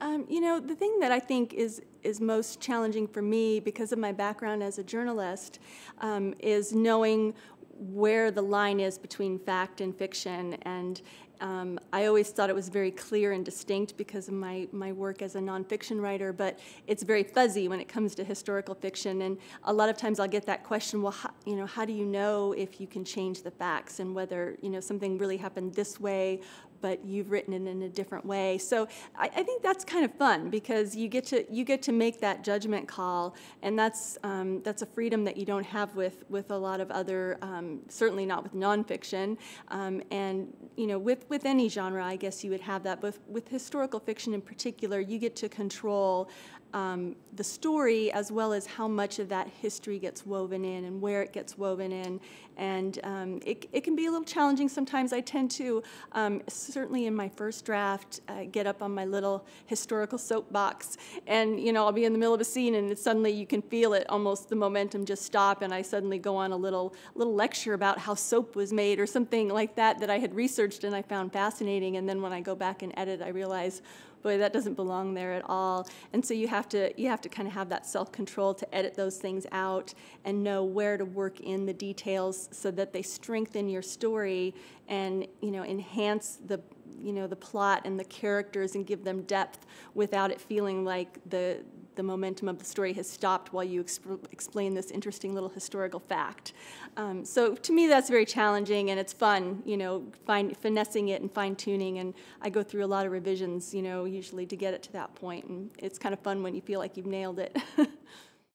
The thing that I think is most challenging for me because of my background as a journalist is knowing where the line is between fact and fiction. And I always thought it was very clear and distinct because of my work as a nonfiction writer, but it's very fuzzy when it comes to historical fiction. And a lot of times I'll get that question, well, how do you know if you can change the facts and whether, something really happened this way, but you've written it in a different way. So I think that's kind of fun because you get to make that judgment call, and that's a freedom that you don't have with a lot of other, certainly not with nonfiction, and with any genre, I guess you would have that. But with historical fiction in particular, you get to control the story as well as how much of that history gets woven in and where it gets woven in. And it can be a little challenging sometimes. I tend to, certainly in my first draft, get up on my little historical soapbox. And, I'll be in the middle of a scene and suddenly you can feel it, almost the momentum just stop, and I suddenly go on a little lecture about how soap was made or something like that I had researched and I found fascinating. And then when I go back and edit, I realize, boy, that doesn't belong there at all. And so you have to kind of have that self-control to edit those things out and know where to work in the details so that they strengthen your story and enhance the plot and the characters and give them depth without it feeling like the momentum of the story has stopped while you explain this interesting little historical fact. So to me, that's very challenging, and it's fun, finessing it and fine-tuning, and I go through a lot of revisions, usually to get it to that point, and it's kind of fun when you feel like you've nailed it.